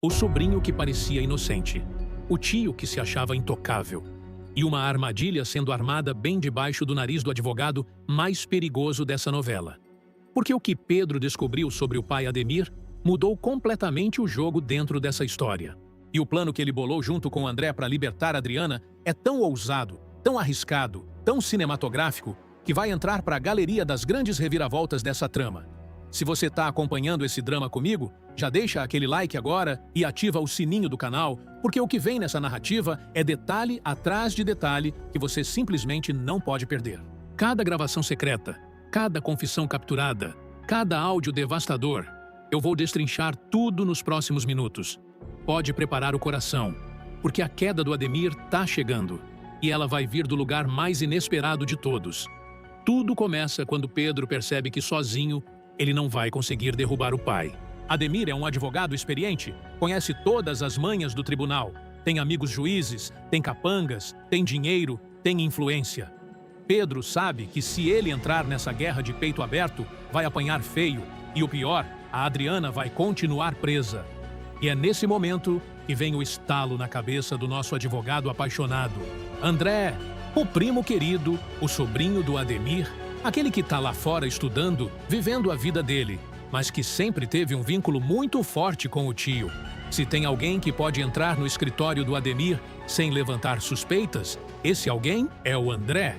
o sobrinho que parecia inocente, o tio que se achava intocável, e uma armadilha sendo armada bem debaixo do nariz do advogado mais perigoso dessa novela. Porque o que Pedro descobriu sobre o pai Ademir mudou completamente o jogo dentro dessa história. E o plano que ele bolou junto com André para libertar Adriana é tão ousado, tão arriscado, tão cinematográfico, que vai entrar para a galeria das grandes reviravoltas dessa trama. Se você está acompanhando esse drama comigo, já deixa aquele like agora e ativa o sininho do canal, porque o que vem nessa narrativa é detalhe atrás de detalhe que você simplesmente não pode perder. Cada gravação secreta, cada confissão capturada, cada áudio devastador, eu vou destrinchar tudo nos próximos minutos. Pode preparar o coração, porque a queda do Ademir tá chegando, e ela vai vir do lugar mais inesperado de todos. Tudo começa quando Pedro percebe que sozinho ele não vai conseguir derrubar o pai. Ademir é um advogado experiente, conhece todas as manhas do tribunal, tem amigos juízes, tem capangas, tem dinheiro, tem influência. Pedro sabe que se ele entrar nessa guerra de peito aberto, vai apanhar feio, e o pior, a Adriana vai continuar presa. E é nesse momento que vem o estalo na cabeça do nosso advogado apaixonado. André, o primo querido, o sobrinho do Ademir, aquele que tá lá fora estudando, vivendo a vida dele, mas que sempre teve um vínculo muito forte com o tio. Se tem alguém que pode entrar no escritório do Ademir sem levantar suspeitas, esse alguém é o André.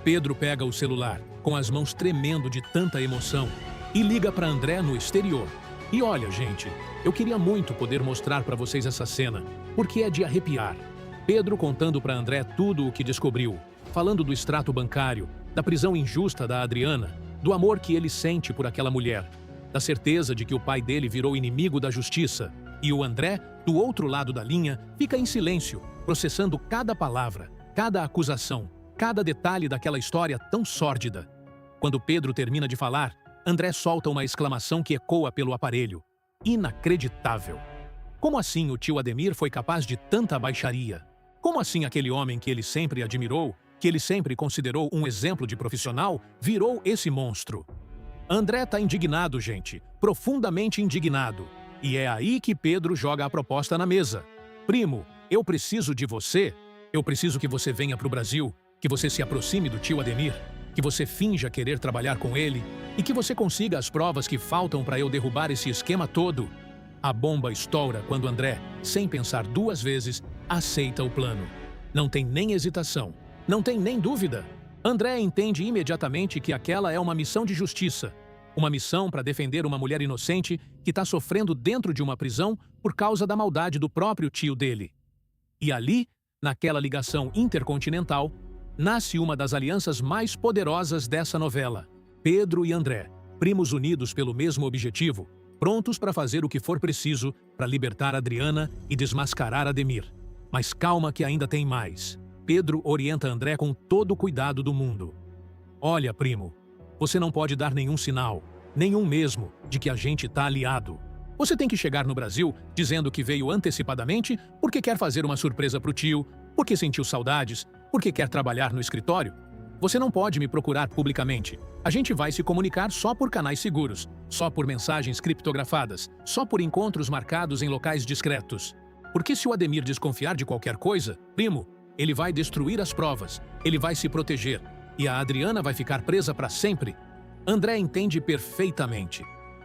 Pedro pega o celular, com as mãos tremendo de tanta emoção, e liga para André no exterior. E olha, gente, eu queria muito poder mostrar para vocês essa cena, porque é de arrepiar. Pedro contando para André tudo o que descobriu, falando do extrato bancário, da prisão injusta da Adriana, do amor que ele sente por aquela mulher, da certeza de que o pai dele virou inimigo da justiça, e o André, do outro lado da linha, fica em silêncio, processando cada palavra, cada acusação, cada detalhe daquela história tão sórdida. Quando Pedro termina de falar, André solta uma exclamação que ecoa pelo aparelho. Inacreditável! Como assim o tio Ademir foi capaz de tanta baixaria? Como assim aquele homem que ele sempre admirou, que ele sempre considerou um exemplo de profissional, virou esse monstro? André tá indignado, gente, profundamente indignado. E é aí que Pedro joga a proposta na mesa. Primo, eu preciso de você. Eu preciso que você venha pro Brasil, que você se aproxime do tio Ademir, que você finja querer trabalhar com ele e que você consiga as provas que faltam para eu derrubar esse esquema todo. A bomba estoura quando André, sem pensar duas vezes, aceita o plano. Não tem nem hesitação, não tem nem dúvida. André entende imediatamente que aquela é uma missão de justiça, uma missão para defender uma mulher inocente que está sofrendo dentro de uma prisão por causa da maldade do próprio tio dele. E ali, naquela ligação intercontinental, nasce uma das alianças mais poderosas dessa novela. Pedro e André, primos unidos pelo mesmo objetivo, prontos para fazer o que for preciso para libertar Adriana e desmascarar Ademir. Mas calma que ainda tem mais. Pedro orienta André com todo o cuidado do mundo. Olha, primo, você não pode dar nenhum sinal, nenhum mesmo, de que a gente tá aliado. Você tem que chegar no Brasil dizendo que veio antecipadamente porque quer fazer uma surpresa pro tio, porque sentiu saudades, porque quer trabalhar no escritório. Você não pode me procurar publicamente. A gente vai se comunicar só por canais seguros, só por mensagens criptografadas, só por encontros marcados em locais discretos. Porque se o Ademir desconfiar de qualquer coisa, primo, ele vai destruir as provas, ele vai se proteger, e a Adriana vai ficar presa para sempre. André entende perfeitamente.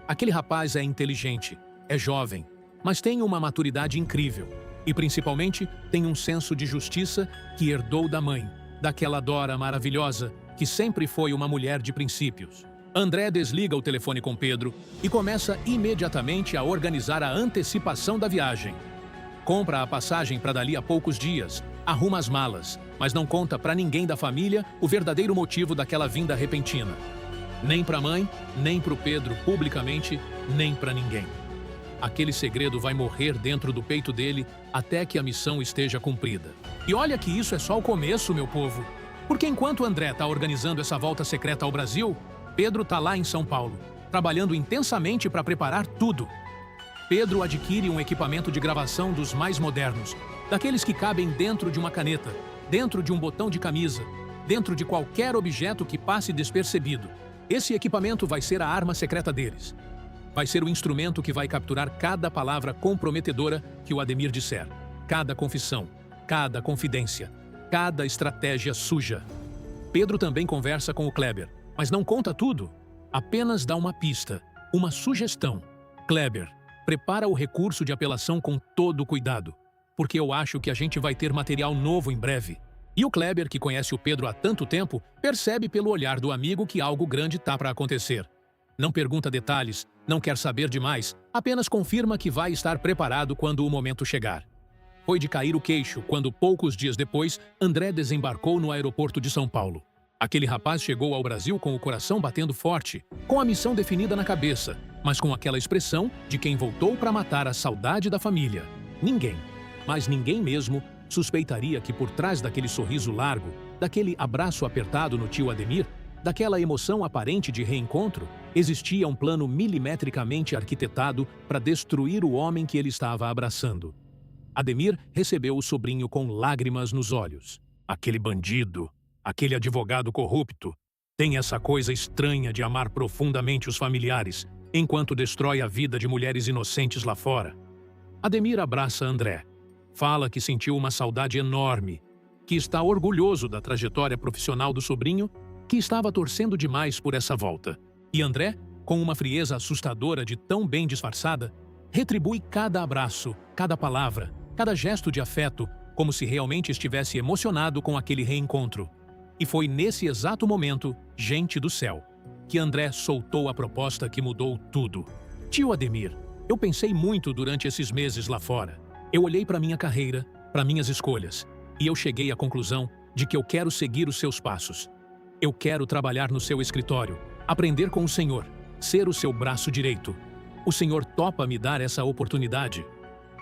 Aquele rapaz é inteligente, é jovem, mas tem uma maturidade incrível. E principalmente tem um senso de justiça que herdou da mãe, daquela Dora maravilhosa, que sempre foi uma mulher de princípios. André desliga o telefone com Pedro e começa imediatamente a organizar a antecipação da viagem. Compra a passagem para dali a poucos dias, arruma as malas, mas não conta para ninguém da família o verdadeiro motivo daquela vinda repentina. Nem para a mãe, nem para o Pedro publicamente, nem para ninguém. Aquele segredo vai morrer dentro do peito dele até que a missão esteja cumprida. E olha que isso é só o começo, meu povo. Porque enquanto André está organizando essa volta secreta ao Brasil, Pedro está lá em São Paulo, trabalhando intensamente para preparar tudo. Pedro adquire um equipamento de gravação dos mais modernos, daqueles que cabem dentro de uma caneta, dentro de um botão de camisa, dentro de qualquer objeto que passe despercebido. Esse equipamento vai ser a arma secreta deles. vai ser o instrumento que vai capturar cada palavra comprometedora que o Ademir disser, cada confissão, cada confidência, cada estratégia suja. Pedro também conversa com o Kleber, mas não conta tudo. Apenas dá uma pista, uma sugestão. Kleber, prepara o recurso de apelação com todo cuidado, porque eu acho que a gente vai ter material novo em breve. E o Kleber, que conhece o Pedro há tanto tempo, percebe pelo olhar do amigo que algo grande tá para acontecer. Não pergunta detalhes, não quer saber demais, apenas confirma que vai estar preparado quando o momento chegar. Foi de cair o queixo quando, poucos dias depois, André desembarcou no aeroporto de São Paulo. Aquele rapaz chegou ao Brasil com o coração batendo forte, com a missão definida na cabeça, mas com aquela expressão de quem voltou para matar a saudade da família. Ninguém, mas ninguém mesmo, suspeitaria que por trás daquele sorriso largo, daquele abraço apertado no tio Ademir, daquela emoção aparente de reencontro, existia um plano milimetricamente arquitetado para destruir o homem que ele estava abraçando. Ademir recebeu o sobrinho com lágrimas nos olhos. Aquele bandido, aquele advogado corrupto, tem essa coisa estranha de amar profundamente os familiares, enquanto destrói a vida de mulheres inocentes lá fora. Ademir abraça André. Fala que sentiu uma saudade enorme, que está orgulhoso da trajetória profissional do sobrinho, que estava torcendo demais por essa volta. E André, com uma frieza assustadora de tão bem disfarçada, retribui cada abraço, cada palavra, cada gesto de afeto, como se realmente estivesse emocionado com aquele reencontro. E foi nesse exato momento, gente do céu, que André soltou a proposta que mudou tudo. Tio Ademir, eu pensei muito durante esses meses lá fora. Eu olhei para minha carreira, para minhas escolhas, e eu cheguei à conclusão de que eu quero seguir os seus passos. Eu quero trabalhar no seu escritório, aprender com o senhor, ser o seu braço direito. O senhor topa me dar essa oportunidade?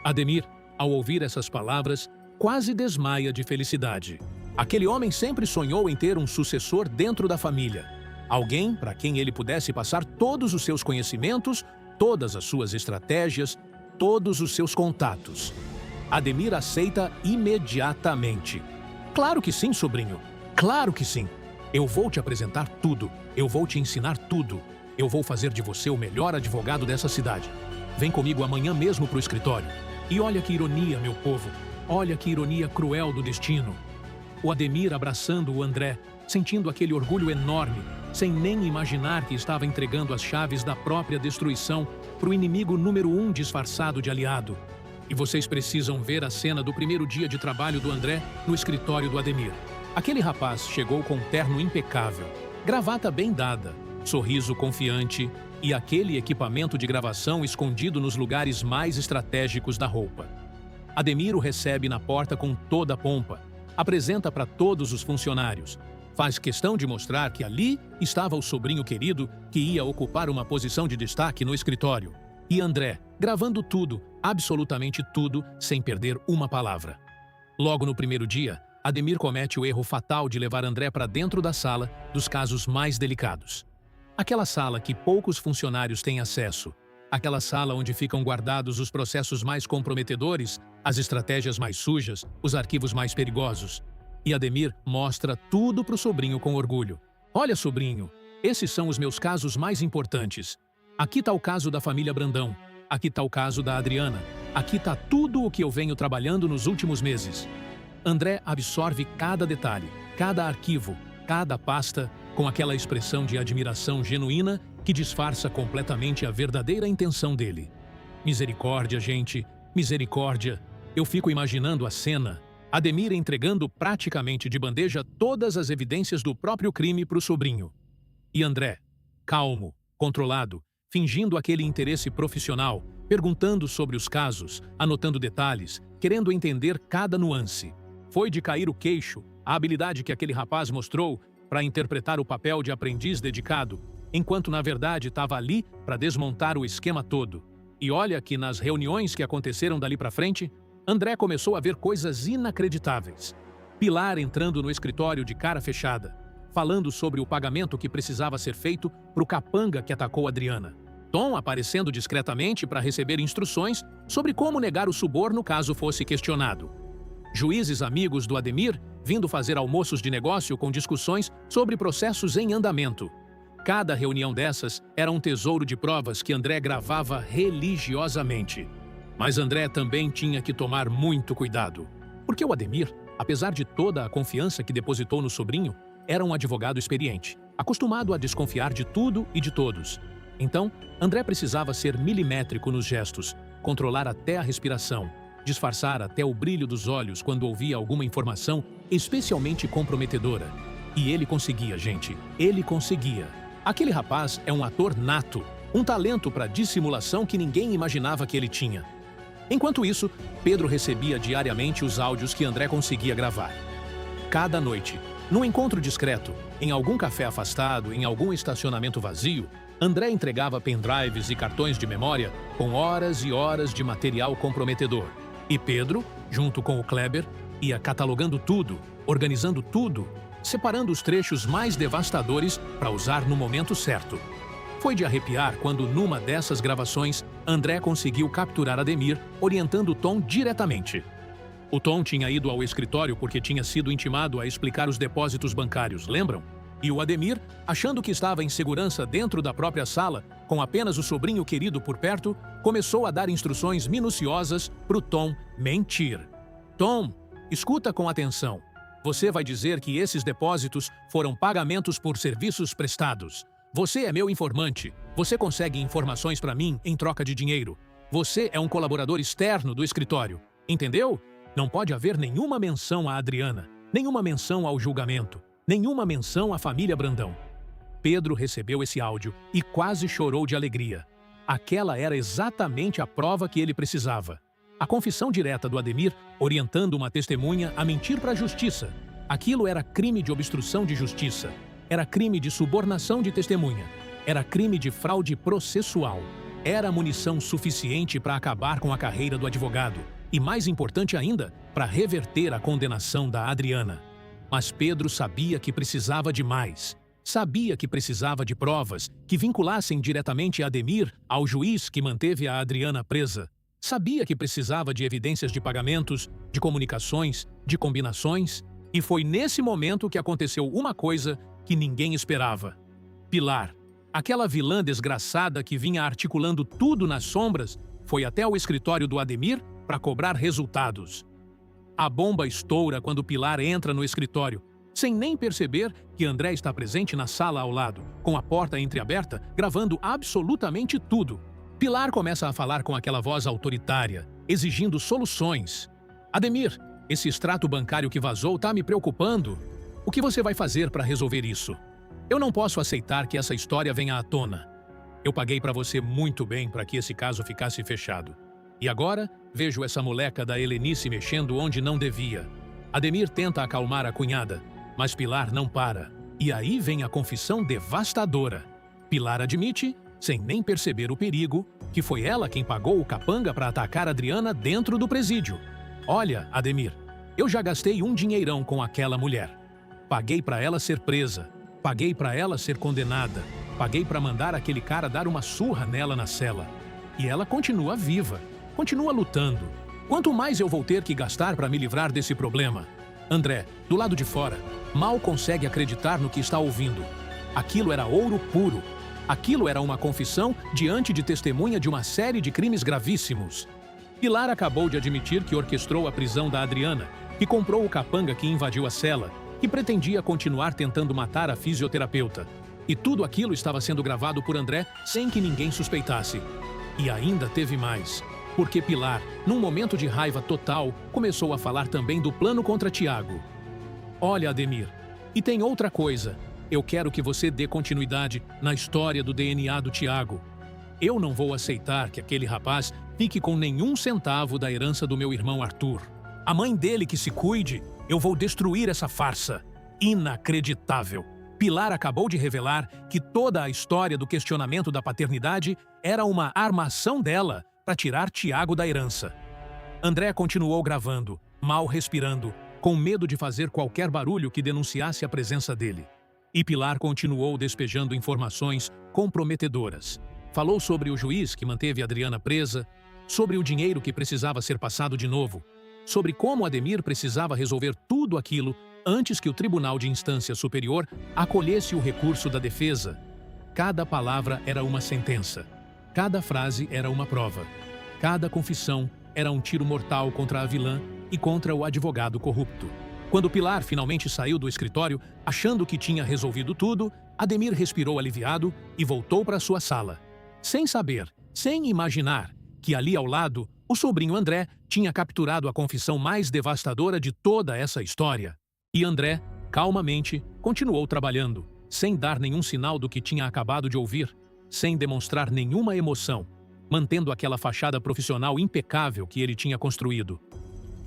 Ademir, ao ouvir essas palavras, quase desmaia de felicidade. Aquele homem sempre sonhou em ter um sucessor dentro da família. Alguém para quem ele pudesse passar todos os seus conhecimentos, todas as suas estratégias, todos os seus contatos. Ademir aceita imediatamente. Claro que sim, sobrinho. Claro que sim. Eu vou te apresentar tudo. Eu vou te ensinar tudo. Eu vou fazer de você o melhor advogado dessa cidade. Vem comigo amanhã mesmo para o escritório. E olha que ironia, meu povo. Olha que ironia cruel do destino. O Ademir abraçando o André, sentindo aquele orgulho enorme, sem nem imaginar que estava entregando as chaves da própria destruição para o inimigo número 1 disfarçado de aliado. E vocês precisam ver a cena do primeiro dia de trabalho do André no escritório do Ademir. Aquele rapaz chegou com um terno impecável, gravata bem dada, sorriso confiante e aquele equipamento de gravação escondido nos lugares mais estratégicos da roupa. Ademir o recebe na porta com toda a pompa, apresenta para todos os funcionários, faz questão de mostrar que ali estava o sobrinho querido que ia ocupar uma posição de destaque no escritório. E André, gravando tudo, absolutamente tudo, sem perder uma palavra. Logo no primeiro dia, Ademir comete o erro fatal de levar André para dentro da sala dos casos mais delicados. Aquela sala que poucos funcionários têm acesso. Aquela sala onde ficam guardados os processos mais comprometedores, as estratégias mais sujas, os arquivos mais perigosos. E Ademir mostra tudo para o sobrinho com orgulho. Olha, sobrinho, esses são os meus casos mais importantes. Aqui está o caso da família Brandão. Aqui está o caso da Adriana. Aqui está tudo o que eu venho trabalhando nos últimos meses. André absorve cada detalhe, cada arquivo, cada pasta, com aquela expressão de admiração genuína que disfarça completamente a verdadeira intenção dele. Misericórdia, gente, misericórdia. Eu fico imaginando a cena. Ademir entregando praticamente de bandeja todas as evidências do próprio crime para o sobrinho. E André, calmo, controlado, fingindo aquele interesse profissional, perguntando sobre os casos, anotando detalhes, querendo entender cada nuance. Foi de cair o queixo a habilidade que aquele rapaz mostrou para interpretar o papel de aprendiz dedicado, enquanto na verdade estava ali para desmontar o esquema todo. E olha que nas reuniões que aconteceram dali para frente, André começou a ver coisas inacreditáveis. Pilar entrando no escritório de cara fechada, falando sobre o pagamento que precisava ser feito para o capanga que atacou Adriana. Tom aparecendo discretamente para receber instruções sobre como negar o suborno caso fosse questionado. Juízes amigos do Ademir vindo fazer almoços de negócio com discussões sobre processos em andamento. Cada reunião dessas era um tesouro de provas que André gravava religiosamente. Mas André também tinha que tomar muito cuidado, porque o Ademir, apesar de toda a confiança que depositou no sobrinho, era um advogado experiente, acostumado a desconfiar de tudo e de todos. Então, André precisava ser milimétrico nos gestos, controlar até a respiração, disfarçar até o brilho dos olhos quando ouvia alguma informação especialmente comprometedora. E ele conseguia, gente, ele conseguia. Aquele rapaz é um ator nato, um talento para dissimulação que ninguém imaginava que ele tinha. Enquanto isso, Pedro recebia diariamente os áudios que André conseguia gravar. Cada noite, num encontro discreto, em algum café afastado, em algum estacionamento vazio, André entregava pendrives e cartões de memória com horas e horas de material comprometedor. E Pedro, junto com o Kleber, ia catalogando tudo, organizando tudo, separando os trechos mais devastadores para usar no momento certo. Foi de arrepiar quando, numa dessas gravações, André conseguiu capturar Ademir, orientando Tom diretamente. O Tom tinha ido ao escritório porque tinha sido intimado a explicar os depósitos bancários, lembram? E o Ademir, achando que estava em segurança dentro da própria sala, com apenas o sobrinho querido por perto, começou a dar instruções minuciosas para o Tom mentir. Tom, escuta com atenção. Você vai dizer que esses depósitos foram pagamentos por serviços prestados. Você é meu informante. Você consegue informações para mim em troca de dinheiro. Você é um colaborador externo do escritório. Entendeu? Não pode haver nenhuma menção a Adriana, nenhuma menção ao julgamento, nenhuma menção à família Brandão. Pedro recebeu esse áudio e quase chorou de alegria. Aquela era exatamente a prova que ele precisava. A confissão direta do Ademir, orientando uma testemunha a mentir para a justiça. Aquilo era crime de obstrução de justiça. Era crime de subornação de testemunha. Era crime de fraude processual. Era munição suficiente para acabar com a carreira do advogado. E mais importante ainda, para reverter a condenação da Adriana. Mas Pedro sabia que precisava de mais. Sabia que precisava de provas que vinculassem diretamente Ademir ao juiz que manteve a Adriana presa. Sabia que precisava de evidências de pagamentos, de comunicações, de combinações. E foi nesse momento que aconteceu uma coisa que ninguém esperava. Pilar, aquela vilã desgraçada que vinha articulando tudo nas sombras, foi até o escritório do Ademir para cobrar resultados. A bomba estoura quando Pilar entra no escritório, sem nem perceber que André está presente na sala ao lado, com a porta entreaberta, gravando absolutamente tudo. Pilar começa a falar com aquela voz autoritária, exigindo soluções. Ademir, esse extrato bancário que vazou está me preocupando. O que você vai fazer para resolver isso? Eu não posso aceitar que essa história venha à tona. Eu paguei para você muito bem para que esse caso ficasse fechado. E agora, vejo essa moleca da Helenice mexendo onde não devia. Ademir tenta acalmar a cunhada, mas Pilar não para. E aí vem a confissão devastadora. Pilar admite, sem nem perceber o perigo, que foi ela quem pagou o capanga para atacar Adriana dentro do presídio. Olha, Ademir, eu já gastei um dinheirão com aquela mulher. Paguei para ela ser presa. Paguei para ela ser condenada. Paguei para mandar aquele cara dar uma surra nela na cela. E ela continua viva. Continua lutando. Quanto mais eu vou ter que gastar para me livrar desse problema? André, do lado de fora, mal consegue acreditar no que está ouvindo. Aquilo era ouro puro. Aquilo era uma confissão diante de testemunha de uma série de crimes gravíssimos. Pilar acabou de admitir que orquestrou a prisão da Adriana, que comprou o capanga que invadiu a cela, que pretendia continuar tentando matar a fisioterapeuta. E tudo aquilo estava sendo gravado por André sem que ninguém suspeitasse. E ainda teve mais. Porque Pilar, num momento de raiva total, começou a falar também do plano contra Tiago. Olha, Ademir, e tem outra coisa. Eu quero que você dê continuidade na história do DNA do Tiago. Eu não vou aceitar que aquele rapaz fique com nenhum centavo da herança do meu irmão Arthur. A mãe dele que se cuide, eu vou destruir essa farsa. Inacreditável. Pilar acabou de revelar que toda a história do questionamento da paternidade era uma armação dela para tirar Tiago da herança. André continuou gravando, mal respirando, com medo de fazer qualquer barulho que denunciasse a presença dele. E Pilar continuou despejando informações comprometedoras. Falou sobre o juiz que manteve Adriana presa, sobre o dinheiro que precisava ser passado de novo, sobre como Ademir precisava resolver tudo aquilo antes que o Tribunal de Instância Superior acolhesse o recurso da defesa. Cada palavra era uma sentença. Cada frase era uma prova. Cada confissão era um tiro mortal contra a vilã e contra o advogado corrupto. Quando Pilar finalmente saiu do escritório, achando que tinha resolvido tudo, Ademir respirou aliviado e voltou para sua sala. Sem saber, sem imaginar, que ali ao lado, o sobrinho André tinha capturado a confissão mais devastadora de toda essa história. E André, calmamente, continuou trabalhando, sem dar nenhum sinal do que tinha acabado de ouvir, sem demonstrar nenhuma emoção, mantendo aquela fachada profissional impecável que ele tinha construído.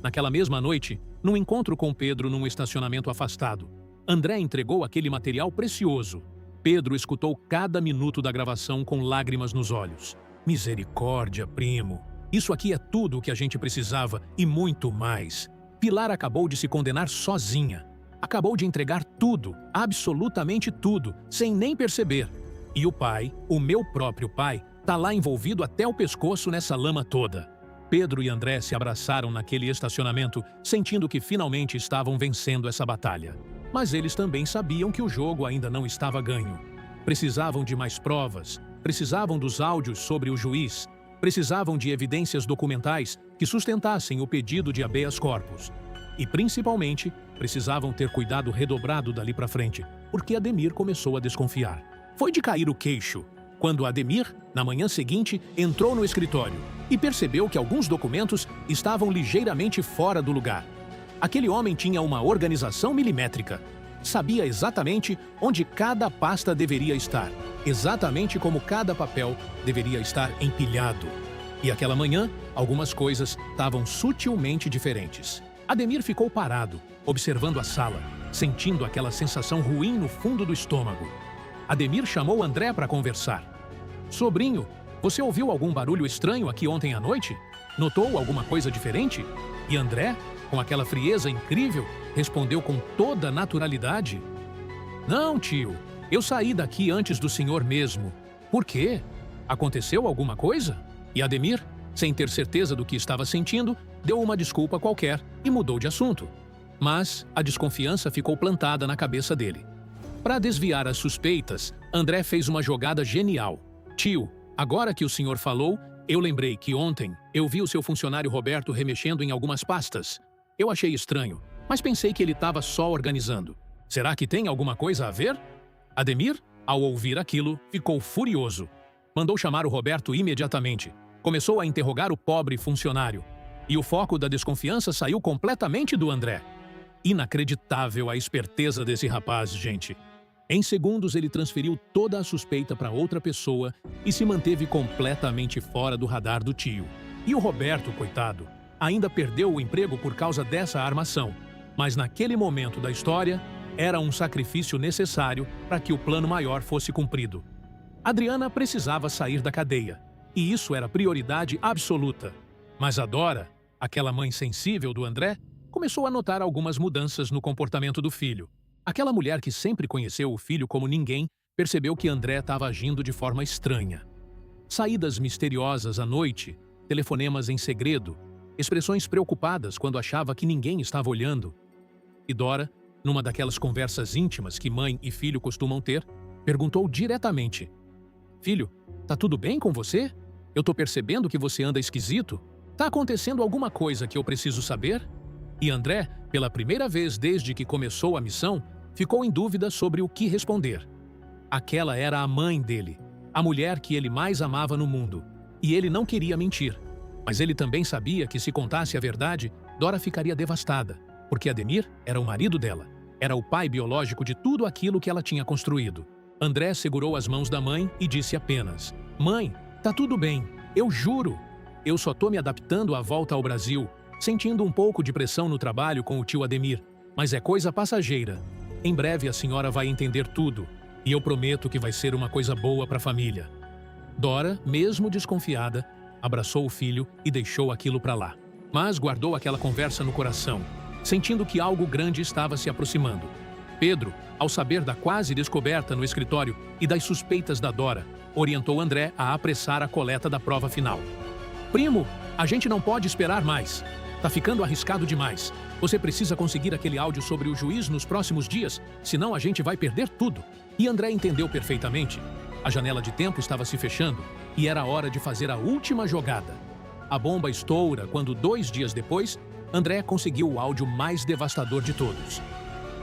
Naquela mesma noite, num encontro com Pedro num estacionamento afastado, André entregou aquele material precioso. Pedro escutou cada minuto da gravação com lágrimas nos olhos. Misericórdia, primo. Isso aqui é tudo o que a gente precisava e muito mais. Pilar acabou de se condenar sozinha. Acabou de entregar tudo, absolutamente tudo, sem nem perceber. E o pai, o meu próprio pai, tá lá envolvido até o pescoço nessa lama toda. Pedro e André se abraçaram naquele estacionamento, sentindo que finalmente estavam vencendo essa batalha. Mas eles também sabiam que o jogo ainda não estava ganho. Precisavam de mais provas, precisavam dos áudios sobre o juiz, precisavam de evidências documentais que sustentassem o pedido de habeas corpus. E, principalmente, precisavam ter cuidado redobrado dali para frente, porque Ademir começou a desconfiar. Foi de cair o queixo, quando Ademir, na manhã seguinte, entrou no escritório e percebeu que alguns documentos estavam ligeiramente fora do lugar. Aquele homem tinha uma organização milimétrica. Sabia exatamente onde cada pasta deveria estar, exatamente como cada papel deveria estar empilhado. E aquela manhã, algumas coisas estavam sutilmente diferentes. Ademir ficou parado, observando a sala, sentindo aquela sensação ruim no fundo do estômago. Ademir chamou André para conversar. Sobrinho, você ouviu algum barulho estranho aqui ontem à noite? Notou alguma coisa diferente? E André, com aquela frieza incrível, respondeu com toda naturalidade. Não, tio, eu saí daqui antes do senhor mesmo. Por quê? Aconteceu alguma coisa? E Ademir, sem ter certeza do que estava sentindo, deu uma desculpa qualquer e mudou de assunto. Mas a desconfiança ficou plantada na cabeça dele. Para desviar as suspeitas, André fez uma jogada genial. Tio, agora que o senhor falou, eu lembrei que ontem eu vi o seu funcionário Roberto remexendo em algumas pastas. Eu achei estranho, mas pensei que ele estava só organizando. Será que tem alguma coisa a ver? Ademir, ao ouvir aquilo, ficou furioso. Mandou chamar o Roberto imediatamente. Começou a interrogar o pobre funcionário. E o foco da desconfiança saiu completamente do André. Inacreditável a esperteza desse rapaz, gente. Em segundos, ele transferiu toda a suspeita para outra pessoa e se manteve completamente fora do radar do tio. E o Roberto, coitado, ainda perdeu o emprego por causa dessa armação. Mas naquele momento da história, era um sacrifício necessário para que o plano maior fosse cumprido. Adriana precisava sair da cadeia, e isso era prioridade absoluta. Mas a Dora, aquela mãe sensível do André, começou a notar algumas mudanças no comportamento do filho. Aquela mulher que sempre conheceu o filho como ninguém, percebeu que André estava agindo de forma estranha. Saídas misteriosas à noite, telefonemas em segredo, expressões preocupadas quando achava que ninguém estava olhando. E Dora, numa daquelas conversas íntimas que mãe e filho costumam ter, perguntou diretamente: Filho, tá tudo bem com você? Eu tô percebendo que você anda esquisito. Tá acontecendo alguma coisa que eu preciso saber? E André, pela primeira vez desde que começou a missão, ficou em dúvida sobre o que responder. Aquela era a mãe dele, a mulher que ele mais amava no mundo. E ele não queria mentir. Mas ele também sabia que se contasse a verdade, Dora ficaria devastada, porque Ademir era o marido dela. Era o pai biológico de tudo aquilo que ela tinha construído. André segurou as mãos da mãe e disse apenas: Mãe, tá tudo bem, eu juro. Eu só tô me adaptando à volta ao Brasil, sentindo um pouco de pressão no trabalho com o tio Ademir, mas é coisa passageira. Em breve a senhora vai entender tudo, e eu prometo que vai ser uma coisa boa para a família. Dora, mesmo desconfiada, abraçou o filho e deixou aquilo para lá. Mas guardou aquela conversa no coração, sentindo que algo grande estava se aproximando. Pedro, ao saber da quase descoberta no escritório e das suspeitas da Dora, orientou André a apressar a coleta da prova final. Primo, a gente não pode esperar mais. Tá ficando arriscado demais. Você precisa conseguir aquele áudio sobre o juiz nos próximos dias, senão a gente vai perder tudo. E André entendeu perfeitamente. A janela de tempo estava se fechando e era hora de fazer a última jogada. A bomba estoura quando, 2 dias depois, André conseguiu o áudio mais devastador de todos.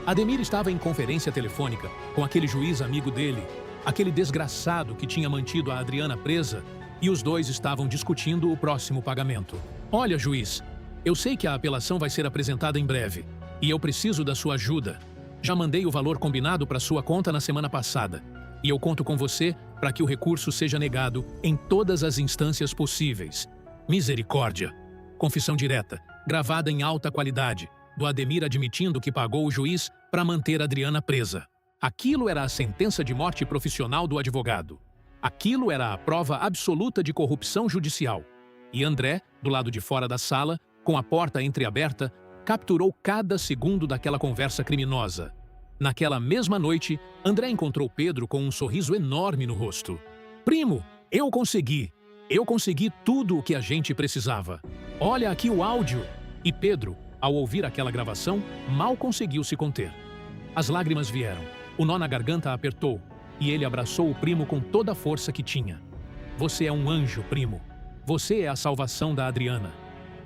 Ademir estava em conferência telefônica com aquele juiz amigo dele, aquele desgraçado que tinha mantido a Adriana presa, e os dois estavam discutindo o próximo pagamento. Olha, juiz, eu sei que a apelação vai ser apresentada em breve, e eu preciso da sua ajuda. Já mandei o valor combinado para sua conta na semana passada, e eu conto com você para que o recurso seja negado em todas as instâncias possíveis. Misericórdia. Confissão direta, gravada em alta qualidade, do Ademir admitindo que pagou o juiz para manter Adriana presa. Aquilo era a sentença de morte profissional do advogado. Aquilo era a prova absoluta de corrupção judicial. E André, do lado de fora da sala, com a porta entreaberta, capturou cada segundo daquela conversa criminosa. Naquela mesma noite, André encontrou Pedro com um sorriso enorme no rosto. Primo, eu consegui! Eu consegui tudo o que a gente precisava. Olha aqui o áudio! E Pedro, ao ouvir aquela gravação, mal conseguiu se conter. As lágrimas vieram, o nó na garganta apertou, e ele abraçou o primo com toda a força que tinha. Você é um anjo, primo. Você é a salvação da Adriana.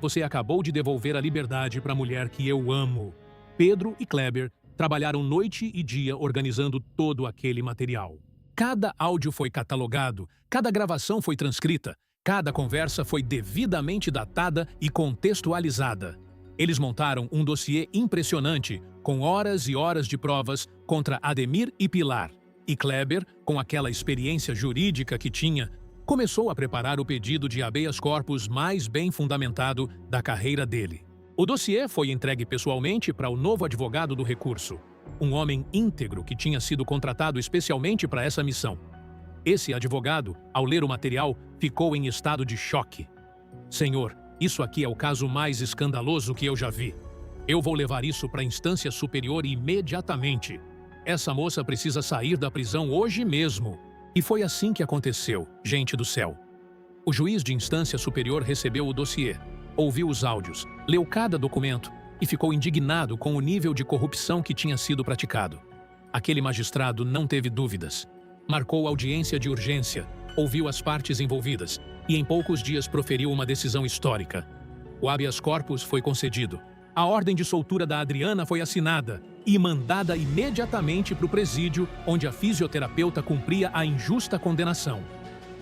Você acabou de devolver a liberdade para a mulher que eu amo. Pedro e Kleber trabalharam noite e dia organizando todo aquele material. Cada áudio foi catalogado, cada gravação foi transcrita, cada conversa foi devidamente datada e contextualizada. Eles montaram um dossiê impressionante, com horas e horas de provas contra Ademir e Pilar. E Kleber, com aquela experiência jurídica que tinha, começou a preparar o pedido de habeas corpus mais bem fundamentado da carreira dele. O dossiê foi entregue pessoalmente para o novo advogado do recurso, um homem íntegro que tinha sido contratado especialmente para essa missão. Esse advogado, ao ler o material, ficou em estado de choque. Senhor, isso aqui é o caso mais escandaloso que eu já vi. Eu vou levar isso para a instância superior imediatamente. Essa moça precisa sair da prisão hoje mesmo. E foi assim que aconteceu, gente do céu. O juiz de instância superior recebeu o dossiê, ouviu os áudios, leu cada documento e ficou indignado com o nível de corrupção que tinha sido praticado. Aquele magistrado não teve dúvidas. Marcou audiência de urgência, ouviu as partes envolvidas e em poucos dias proferiu uma decisão histórica. O habeas corpus foi concedido. A ordem de soltura da Adriana foi assinada e mandada imediatamente para o presídio, onde a fisioterapeuta cumpria a injusta condenação.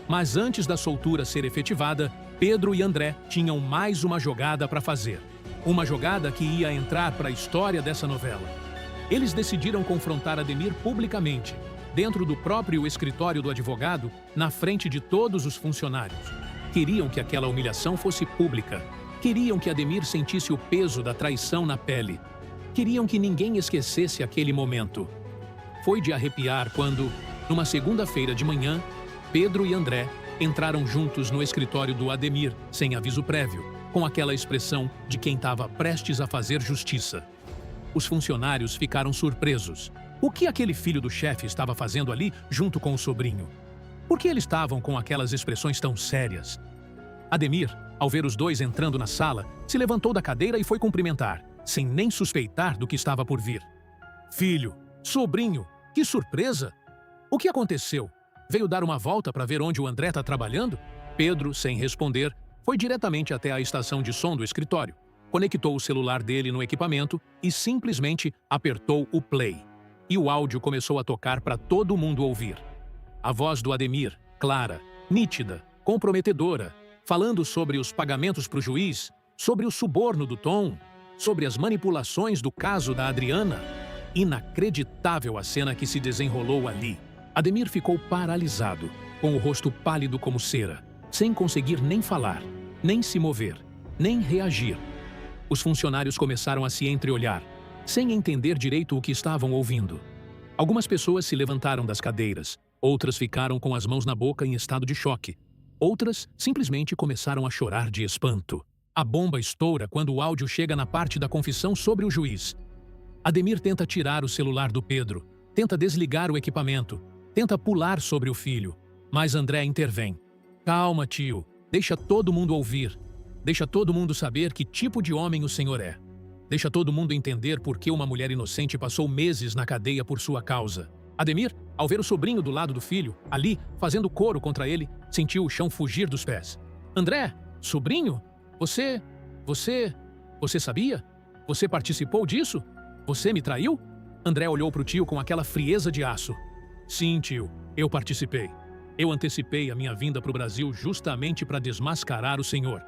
Mas antes da soltura ser efetivada, Pedro e André tinham mais uma jogada para fazer. Uma jogada que ia entrar para a história dessa novela. Eles decidiram confrontar Ademir publicamente, dentro do próprio escritório do advogado, na frente de todos os funcionários. Queriam que aquela humilhação fosse pública. Queriam que Ademir sentisse o peso da traição na pele. Queriam que ninguém esquecesse aquele momento. Foi de arrepiar quando, numa segunda-feira de manhã, Pedro e André entraram juntos no escritório do Ademir, sem aviso prévio, com aquela expressão de quem estava prestes a fazer justiça. Os funcionários ficaram surpresos. O que aquele filho do chefe estava fazendo ali junto com o sobrinho? Por que eles estavam com aquelas expressões tão sérias? Ademir, ao ver os dois entrando na sala, se levantou da cadeira e foi cumprimentar, sem nem suspeitar do que estava por vir. Filho, sobrinho, que surpresa! O que aconteceu? Veio dar uma volta para ver onde o André está trabalhando? Pedro, sem responder, foi diretamente até a estação de som do escritório, conectou o celular dele no equipamento e simplesmente apertou o play. E o áudio começou a tocar para todo mundo ouvir. A voz do Ademir, clara, nítida, comprometedora, falando sobre os pagamentos para o juiz, sobre o suborno do Tom, sobre as manipulações do caso da Adriana. Inacreditável a cena que se desenrolou ali. Ademir ficou paralisado, com o rosto pálido como cera, sem conseguir nem falar, nem se mover, nem reagir. Os funcionários começaram a se entreolhar, sem entender direito o que estavam ouvindo. Algumas pessoas se levantaram das cadeiras, outras ficaram com as mãos na boca em estado de choque. Outras simplesmente começaram a chorar de espanto. A bomba estoura quando o áudio chega na parte da confissão sobre o juiz. Ademir tenta tirar o celular do Pedro, tenta desligar o equipamento, tenta pular sobre o filho, mas André intervém. Calma, tio, deixa todo mundo ouvir. Deixa todo mundo saber que tipo de homem o senhor é. Deixa todo mundo entender por que uma mulher inocente passou meses na cadeia por sua causa. Ademir, ao ver o sobrinho do lado do filho, ali, fazendo coro contra ele, sentiu o chão fugir dos pés. André, sobrinho, você sabia? Você participou disso? Você me traiu? André olhou para o tio com aquela frieza de aço. Sim, tio, eu participei. Eu antecipei a minha vinda para o Brasil justamente para desmascarar o senhor.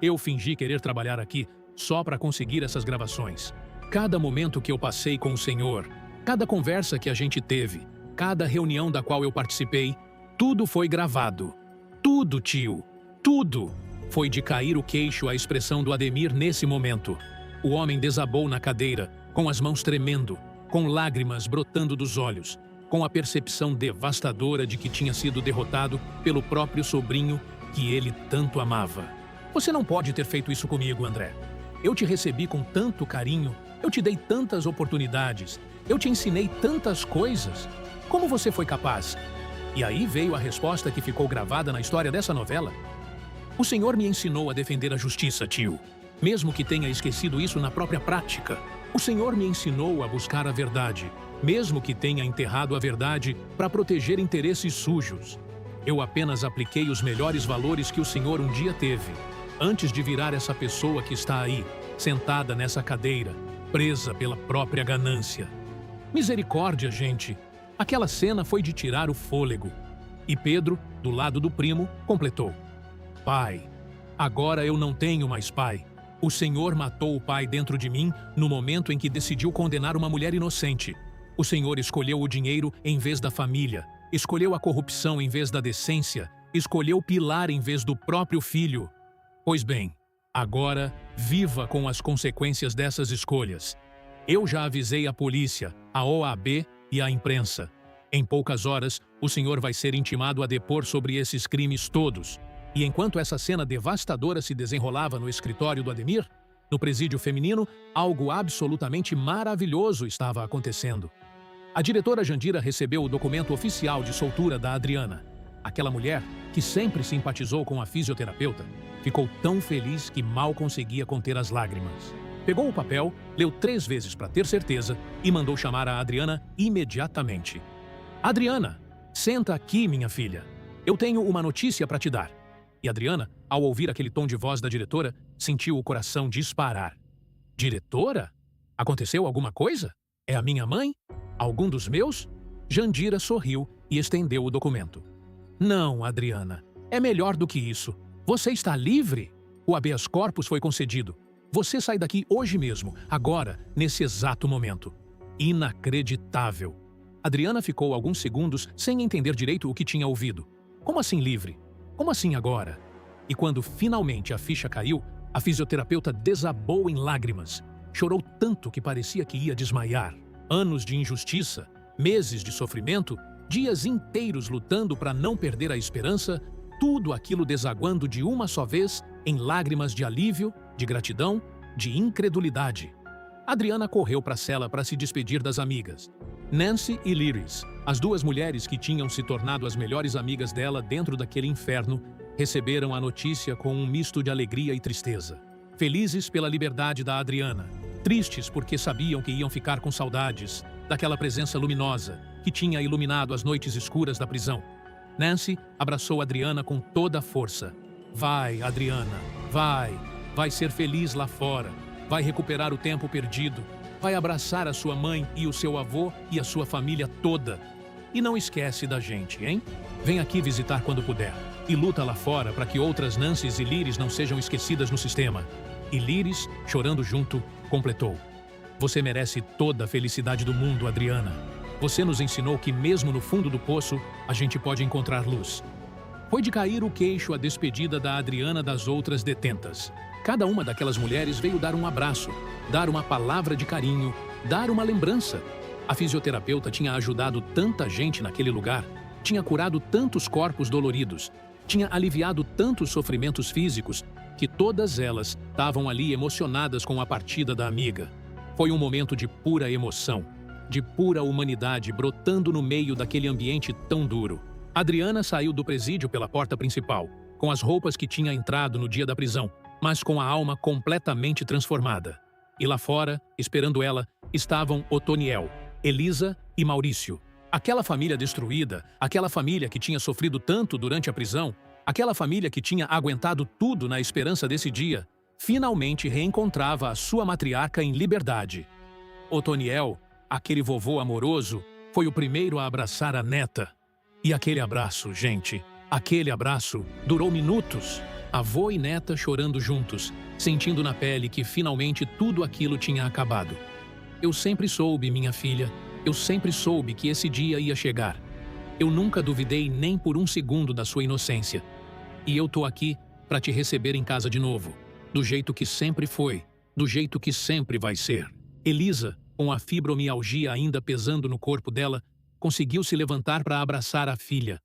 Eu fingi querer trabalhar aqui só para conseguir essas gravações. Cada momento que eu passei com o senhor, cada conversa que a gente teve, cada reunião da qual eu participei, tudo foi gravado. Tudo, tio. Tudo. Foi de cair o queixo a expressão do Ademir nesse momento. O homem desabou na cadeira, com as mãos tremendo, com lágrimas brotando dos olhos, com a percepção devastadora de que tinha sido derrotado pelo próprio sobrinho que ele tanto amava. Você não pode ter feito isso comigo, André. Eu te recebi com tanto carinho, eu te dei tantas oportunidades, eu te ensinei tantas coisas. Como você foi capaz? E aí veio a resposta que ficou gravada na história dessa novela. O senhor me ensinou a defender a justiça, tio. Mesmo que tenha esquecido isso na própria prática. O senhor me ensinou a buscar a verdade, mesmo que tenha enterrado a verdade para proteger interesses sujos. Eu apenas apliquei os melhores valores que o senhor um dia teve, antes de virar essa pessoa que está aí, sentada nessa cadeira, presa pela própria ganância. Misericórdia, gente! Aquela cena foi de tirar o fôlego. E Pedro, do lado do primo, completou. Pai, agora eu não tenho mais pai. O Senhor matou o pai dentro de mim no momento em que decidiu condenar uma mulher inocente. O Senhor escolheu o dinheiro em vez da família, escolheu a corrupção em vez da decência, escolheu Pilar em vez do próprio filho. Pois bem, agora viva com as consequências dessas escolhas. Eu já avisei a polícia, a OAB e a imprensa. Em poucas horas, o senhor vai ser intimado a depor sobre esses crimes todos. E enquanto essa cena devastadora se desenrolava no escritório do Ademir, no presídio feminino, algo absolutamente maravilhoso estava acontecendo. A diretora Jandira recebeu o documento oficial de soltura da Adriana. Aquela mulher, que sempre simpatizou com a fisioterapeuta, ficou tão feliz que mal conseguia conter as lágrimas. Pegou o papel, leu 3 vezes para ter certeza e mandou chamar a Adriana imediatamente. Adriana, senta aqui, minha filha. Eu tenho uma notícia para te dar. E Adriana, ao ouvir aquele tom de voz da diretora, sentiu o coração disparar. Diretora? Aconteceu alguma coisa? É a minha mãe? Algum dos meus? Jandira sorriu e estendeu o documento. Não, Adriana. É melhor do que isso. Você está livre? O habeas corpus foi concedido. Você sai daqui hoje mesmo, agora, nesse exato momento. Inacreditável. Adriana ficou alguns segundos sem entender direito o que tinha ouvido. Como assim livre? Como assim agora? E quando finalmente a ficha caiu, a fisioterapeuta desabou em lágrimas. Chorou tanto que parecia que ia desmaiar. Anos de injustiça, meses de sofrimento, dias inteiros lutando para não perder a esperança, tudo aquilo desaguando de uma só vez em lágrimas de alívio, de gratidão, de incredulidade. Adriana correu para a cela para se despedir das amigas. Nancy e Liris, as 2 mulheres que tinham se tornado as melhores amigas dela dentro daquele inferno, receberam a notícia com um misto de alegria e tristeza. Felizes pela liberdade da Adriana, tristes porque sabiam que iam ficar com saudades daquela presença luminosa que tinha iluminado as noites escuras da prisão. Nancy abraçou Adriana com toda a força. Vai, Adriana, vai ser feliz lá fora, vai recuperar o tempo perdido, vai abraçar a sua mãe e o seu avô e a sua família toda. E não esquece da gente, hein? Vem aqui visitar quando puder. E luta lá fora para que outras Nancys e Liris não sejam esquecidas no sistema. E Liris, chorando junto, completou. Você merece toda a felicidade do mundo, Adriana. Você nos ensinou que mesmo no fundo do poço, a gente pode encontrar luz. Foi de cair o queixo a despedida da Adriana das outras detentas. Cada uma daquelas mulheres veio dar um abraço, dar uma palavra de carinho, dar uma lembrança. A fisioterapeuta tinha ajudado tanta gente naquele lugar, tinha curado tantos corpos doloridos, tinha aliviado tantos sofrimentos físicos, que todas elas estavam ali emocionadas com a partida da amiga. Foi um momento de pura emoção, de pura humanidade brotando no meio daquele ambiente tão duro. Adriana saiu do presídio pela porta principal, com as roupas que tinha entrado no dia da prisão, mas com a alma completamente transformada. E lá fora, esperando ela, estavam Otoniel, Elisa e Maurício. Aquela família destruída, aquela família que tinha sofrido tanto durante a prisão, aquela família que tinha aguentado tudo na esperança desse dia, finalmente reencontrava a sua matriarca em liberdade. Otoniel, aquele vovô amoroso, foi o primeiro a abraçar a neta. E aquele abraço, gente, aquele abraço durou minutos. Avô e neta chorando juntos, sentindo na pele que finalmente tudo aquilo tinha acabado. Eu sempre soube, minha filha, eu sempre soube que esse dia ia chegar. Eu nunca duvidei nem por um segundo da sua inocência. E eu tô aqui para te receber em casa de novo, do jeito que sempre foi, do jeito que sempre vai ser. Elisa, com a fibromialgia ainda pesando no corpo dela, conseguiu se levantar para abraçar a filha.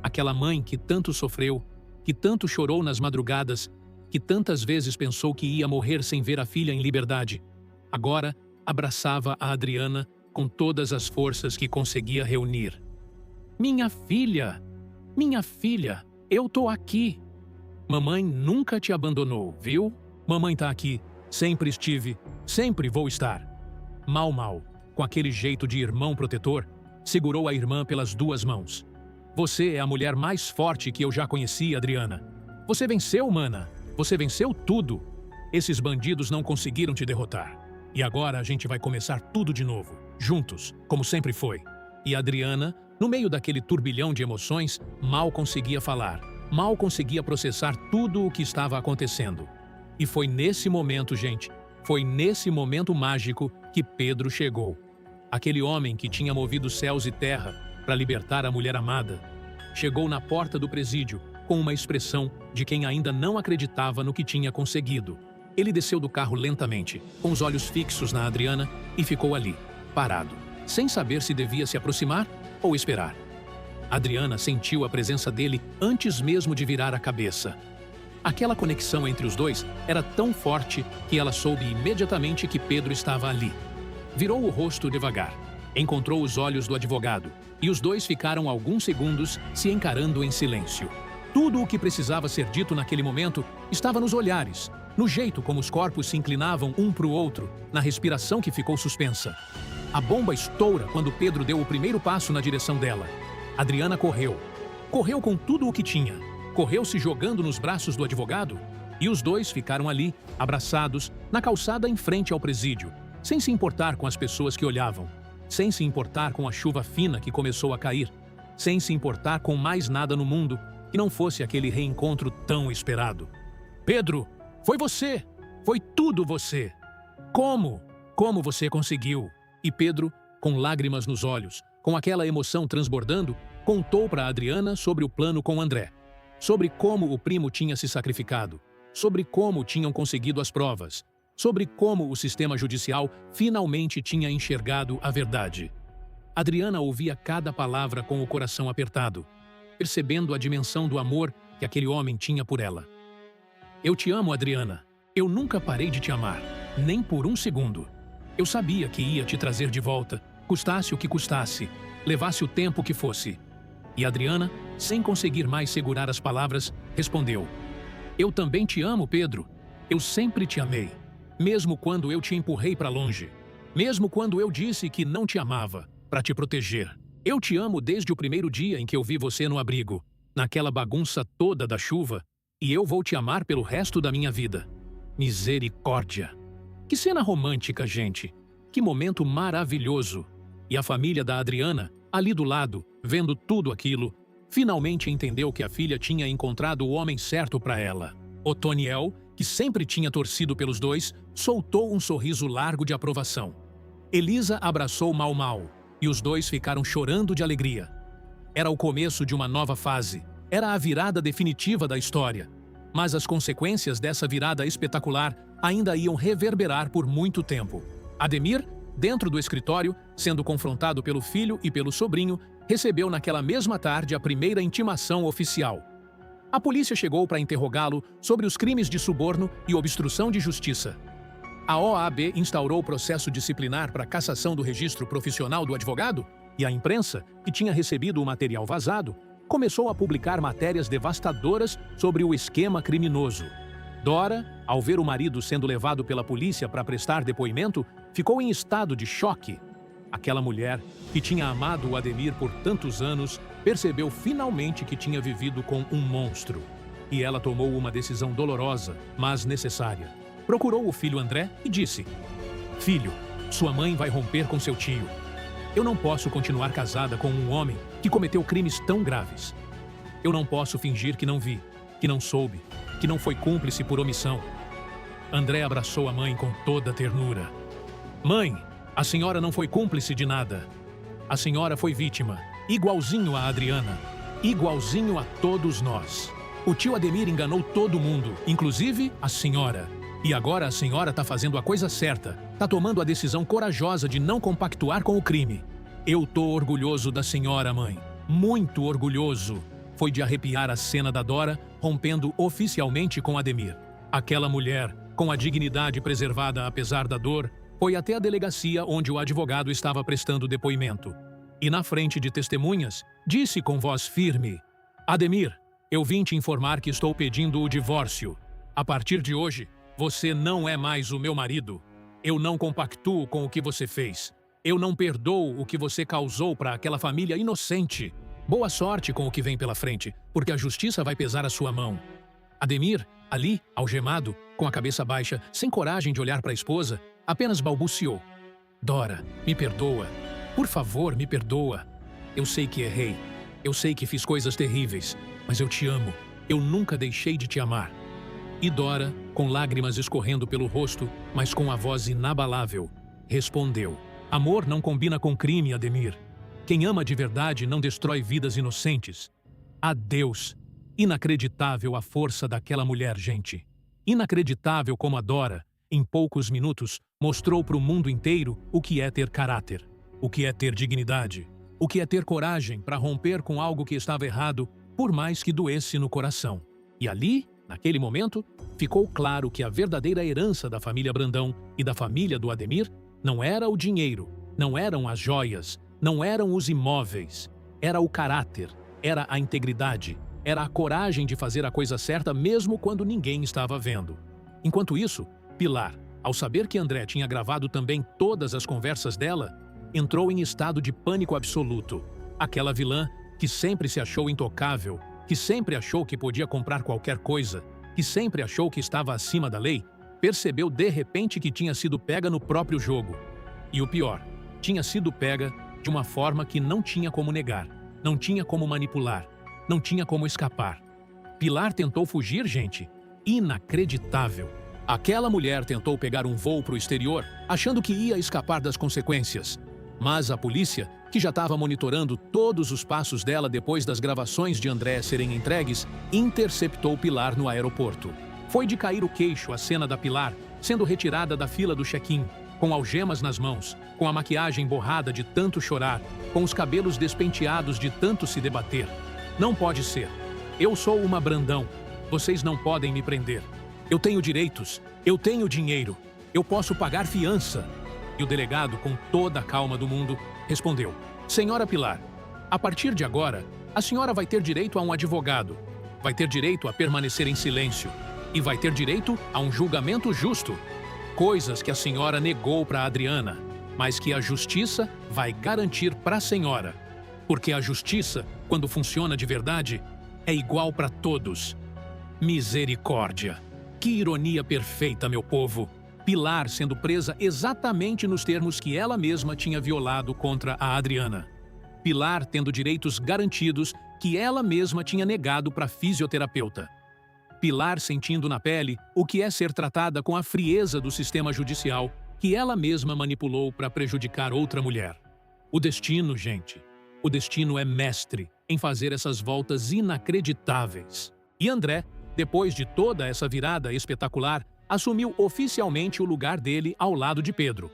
Aquela mãe que tanto sofreu, que tanto chorou nas madrugadas, que tantas vezes pensou que ia morrer sem ver a filha em liberdade, agora abraçava a Adriana com todas as forças que conseguia reunir. Minha filha, eu tô aqui. Mamãe nunca te abandonou, viu? Mamãe tá aqui, sempre estive, sempre vou estar. Mau, com aquele jeito de irmão protetor, segurou a irmã pelas duas mãos. Você é a mulher mais forte que eu já conheci, Adriana. Você venceu, mana. Você venceu tudo. Esses bandidos não conseguiram te derrotar. E agora a gente vai começar tudo de novo, juntos, como sempre foi. E Adriana, no meio daquele turbilhão de emoções, mal conseguia falar, mal conseguia processar tudo o que estava acontecendo. E foi nesse momento, gente, foi nesse momento mágico que Pedro chegou. Aquele homem que tinha movido céus e terra para libertar a mulher amada, chegou na porta do presídio com uma expressão de quem ainda não acreditava no que tinha conseguido. Ele desceu do carro lentamente, com os olhos fixos na Adriana, e ficou ali, parado, sem saber se devia se aproximar ou esperar. Adriana sentiu a presença dele antes mesmo de virar a cabeça. Aquela conexão entre os dois era tão forte que ela soube imediatamente que Pedro estava ali. Virou o rosto devagar, encontrou os olhos do advogado, e os dois ficaram alguns segundos se encarando em silêncio. Tudo o que precisava ser dito naquele momento estava nos olhares, no jeito como os corpos se inclinavam um para o outro, na respiração que ficou suspensa. A bomba estoura quando Pedro deu o primeiro passo na direção dela. Adriana correu. Correu com tudo o que tinha. Correu se jogando nos braços do advogado, e os dois ficaram ali, abraçados, na calçada em frente ao presídio, sem se importar com as pessoas que olhavam, sem se importar com a chuva fina que começou a cair, sem se importar com mais nada no mundo que não fosse aquele reencontro tão esperado. Pedro, foi você! Foi tudo você! Como? Como você conseguiu? E Pedro, com lágrimas nos olhos, com aquela emoção transbordando, contou para Adriana sobre o plano com André, sobre como o primo tinha se sacrificado, sobre como tinham conseguido as provas, sobre como o sistema judicial finalmente tinha enxergado a verdade. Adriana ouvia cada palavra com o coração apertado, percebendo a dimensão do amor que aquele homem tinha por ela. Eu te amo, Adriana. Eu nunca parei de te amar, nem por um segundo. Eu sabia que ia te trazer de volta, custasse o que custasse, levasse o tempo que fosse. E Adriana, sem conseguir mais segurar as palavras, respondeu: Eu também te amo, Pedro. Eu sempre te amei. Mesmo quando eu te empurrei para longe. Mesmo quando eu disse que não te amava, para te proteger. Eu te amo desde o primeiro dia em que eu vi você no abrigo, naquela bagunça toda da chuva, e eu vou te amar pelo resto da minha vida. Misericórdia! Que cena romântica, gente! Que momento maravilhoso! E a família da Adriana, ali do lado, vendo tudo aquilo, finalmente entendeu que a filha tinha encontrado o homem certo para ela. Otoniel, que sempre tinha torcido pelos dois, soltou um sorriso largo de aprovação. Elisa abraçou Mau e os dois ficaram chorando de alegria. Era o começo de uma nova fase. Era a virada definitiva da história. Mas as consequências dessa virada espetacular ainda iam reverberar por muito tempo. Ademir, dentro do escritório, sendo confrontado pelo filho e pelo sobrinho, recebeu naquela mesma tarde a primeira intimação oficial. A polícia chegou para interrogá-lo sobre os crimes de suborno e obstrução de justiça. A OAB instaurou o processo disciplinar para cassação do registro profissional do advogado, e a imprensa, que tinha recebido o material vazado, começou a publicar matérias devastadoras sobre o esquema criminoso. Dora, ao ver o marido sendo levado pela polícia para prestar depoimento, ficou em estado de choque. Aquela mulher, que tinha amado o Ademir por tantos anos, percebeu finalmente que tinha vivido com um monstro. E ela tomou uma decisão dolorosa, mas necessária. Procurou o filho André e disse: "Filho, sua mãe vai romper com seu tio. Eu não posso continuar casada com um homem que cometeu crimes tão graves. Eu não posso fingir que não vi, que não soube, que não foi cúmplice por omissão." André abraçou a mãe com toda ternura. "Mãe, a senhora não foi cúmplice de nada. A senhora foi vítima, igualzinho a Adriana, igualzinho a todos nós. O tio Ademir enganou todo mundo, inclusive a senhora. E agora a senhora está fazendo a coisa certa, está tomando a decisão corajosa de não compactuar com o crime. Eu tô orgulhoso da senhora, mãe. Muito orgulhoso." Foi de arrepiar a cena da Dora, rompendo oficialmente com Ademir. Aquela mulher, com a dignidade preservada apesar da dor, foi até a delegacia onde o advogado estava prestando depoimento. E na frente de testemunhas, disse com voz firme: "Ademir, eu vim te informar que estou pedindo o divórcio. A partir de hoje, você não é mais o meu marido. Eu não compactuo com o que você fez. Eu não perdoo o que você causou para aquela família inocente. Boa sorte com o que vem pela frente, porque a justiça vai pesar a sua mão." Ademir, ali, algemado, com a cabeça baixa, sem coragem de olhar para a esposa, apenas balbuciou: "Dora, me perdoa. Por favor, me perdoa. Eu sei que errei. Eu sei que fiz coisas terríveis, mas eu te amo. Eu nunca deixei de te amar." E Dora, com lágrimas escorrendo pelo rosto, mas com a voz inabalável, respondeu: "Amor não combina com crime, Ademir. Quem ama de verdade não destrói vidas inocentes. Adeus." Inacreditável a força daquela mulher, gente. Inacreditável como a Dora, em poucos minutos, mostrou para o mundo inteiro o que é ter caráter, o que é ter dignidade, o que é ter coragem para romper com algo que estava errado, por mais que doesse no coração. E ali, naquele momento, ficou claro que a verdadeira herança da família Brandão e da família do Ademir não era o dinheiro, não eram as joias, não eram os imóveis. Era o caráter, era a integridade, era a coragem de fazer a coisa certa mesmo quando ninguém estava vendo. Enquanto isso, Pilar, ao saber que André tinha gravado também todas as conversas dela, entrou em estado de pânico absoluto. Aquela vilã, que sempre se achou intocável, que sempre achou que podia comprar qualquer coisa, que sempre achou que estava acima da lei, percebeu de repente que tinha sido pega no próprio jogo. E o pior, tinha sido pega de uma forma que não tinha como negar, não tinha como manipular, não tinha como escapar. Pilar tentou fugir, gente. Inacreditável. Aquela mulher tentou pegar um voo para o exterior, achando que ia escapar das consequências. Mas a polícia, que já estava monitorando todos os passos dela depois das gravações de André serem entregues, interceptou Pilar no aeroporto. Foi de cair o queixo a cena da Pilar sendo retirada da fila do check-in, com algemas nas mãos, com a maquiagem borrada de tanto chorar, com os cabelos despenteados de tanto se debater. Não pode ser. Eu sou uma Brandão. Vocês não podem me prender. Eu tenho direitos. Eu tenho dinheiro. Eu posso pagar fiança. E o delegado, com toda a calma do mundo, respondeu: "Senhora Pilar, a partir de agora, a senhora vai ter direito a um advogado, vai ter direito a permanecer em silêncio e vai ter direito a um julgamento justo. Coisas que a senhora negou para Adriana, mas que a justiça vai garantir para a senhora. Porque a justiça, quando funciona de verdade, é igual para todos." Misericórdia! Que ironia perfeita, meu povo! Pilar sendo presa exatamente nos termos que ela mesma tinha violado contra a Adriana. Pilar tendo direitos garantidos que ela mesma tinha negado para a fisioterapeuta. Pilar sentindo na pele o que é ser tratada com a frieza do sistema judicial que ela mesma manipulou para prejudicar outra mulher. O destino, gente. O destino é mestre em fazer essas voltas inacreditáveis. E André, depois de toda essa virada espetacular, assumiu oficialmente o lugar dele ao lado de Pedro.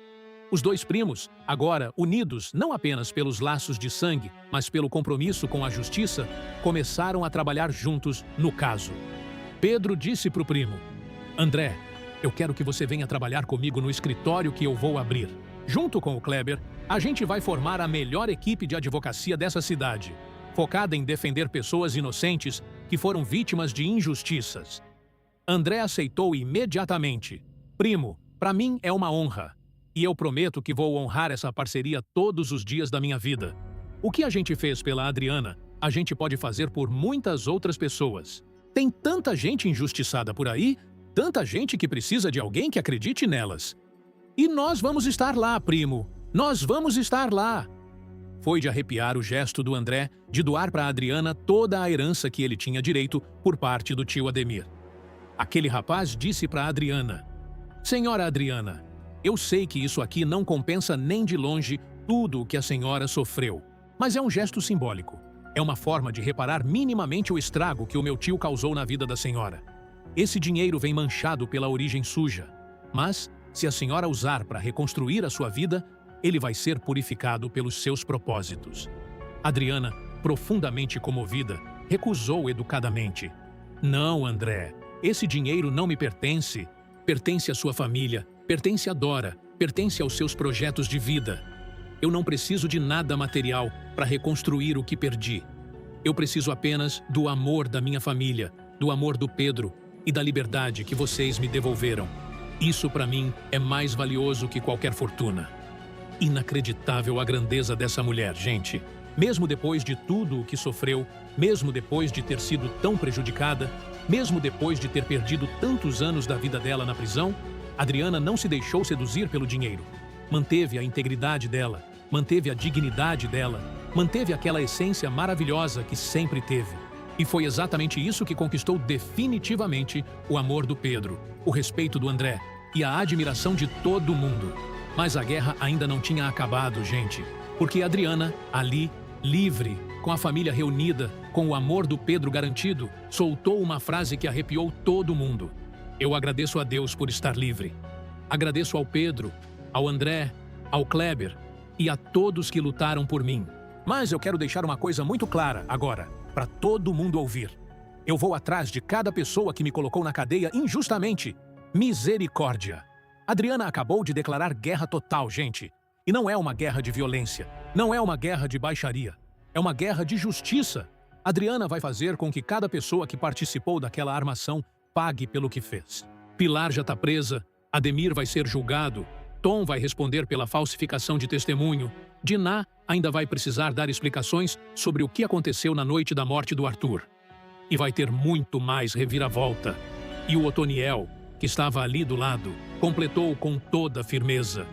Os dois primos, agora unidos não apenas pelos laços de sangue, mas pelo compromisso com a justiça, começaram a trabalhar juntos no caso. Pedro disse para o primo: "André, eu quero que você venha trabalhar comigo no escritório que eu vou abrir. Junto com o Kleber, a gente vai formar a melhor equipe de advocacia dessa cidade, focada em defender pessoas inocentes que foram vítimas de injustiças." André aceitou imediatamente. "Primo, para mim é uma honra." E eu prometo que vou honrar essa parceria todos os dias da minha vida. O que a gente fez pela Adriana, a gente pode fazer por muitas outras pessoas. Tem tanta gente injustiçada por aí, tanta gente que precisa de alguém que acredite nelas. E nós vamos estar lá, primo. Nós vamos estar lá. Foi de arrepiar o gesto do André de doar para a Adriana toda a herança que ele tinha direito por parte do tio Ademir. Aquele rapaz disse para a Adriana: "Senhora Adriana, eu sei que isso aqui não compensa nem de longe tudo o que a senhora sofreu, mas é um gesto simbólico. É uma forma de reparar minimamente o estrago que o meu tio causou na vida da senhora. Esse dinheiro vem manchado pela origem suja, mas, se a senhora usar para reconstruir a sua vida, ele vai ser purificado pelos seus propósitos." Adriana, profundamente comovida, recusou educadamente: "Não, André, esse dinheiro não me pertence. Pertence à sua família, pertence a Dora, pertence aos seus projetos de vida. Eu não preciso de nada material para reconstruir o que perdi. Eu preciso apenas do amor da minha família, do amor do Pedro e da liberdade que vocês me devolveram. Isso para mim é mais valioso que qualquer fortuna." Inacreditável a grandeza dessa mulher, gente. Mesmo depois de tudo o que sofreu, mesmo depois de ter sido tão prejudicada, mesmo depois de ter perdido tantos anos da vida dela na prisão, Adriana não se deixou seduzir pelo dinheiro. Manteve a integridade dela, manteve a dignidade dela, manteve aquela essência maravilhosa que sempre teve. E foi exatamente isso que conquistou definitivamente o amor do Pedro, o respeito do André e a admiração de todo mundo. Mas a guerra ainda não tinha acabado, gente, porque Adriana, ali, livre, com a família reunida, com o amor do Pedro garantido, soltou uma frase que arrepiou todo mundo: "Eu agradeço a Deus por estar livre. Agradeço ao Pedro, ao André, ao Kleber e a todos que lutaram por mim. Mas eu quero deixar uma coisa muito clara agora, para todo mundo ouvir. Eu vou atrás de cada pessoa que me colocou na cadeia injustamente. Misericórdia." Adriana acabou de declarar guerra total, gente. E não é uma guerra de violência, não é uma guerra de baixaria. É uma guerra de justiça. Adriana vai fazer com que cada pessoa que participou daquela armação pague pelo que fez. Pilar já está presa, Ademir vai ser julgado, Tom vai responder pela falsificação de testemunho, Diná ainda vai precisar dar explicações sobre o que aconteceu na noite da morte do Arthur. E vai ter muito mais reviravolta. E o Otoniel, que estava ali do lado, completou com toda firmeza: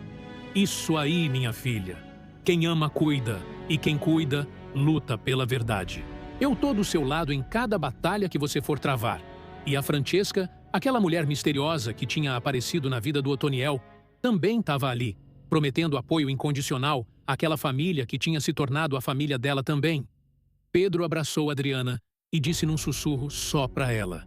"Isso aí, minha filha. Quem ama, cuida, e quem cuida, luta pela verdade. Eu tô do seu lado em cada batalha que você for travar." E a Francesca, aquela mulher misteriosa que tinha aparecido na vida do Otoniel, também estava ali, prometendo apoio incondicional àquela família que tinha se tornado a família dela também. Pedro abraçou Adriana e disse num sussurro só para ela: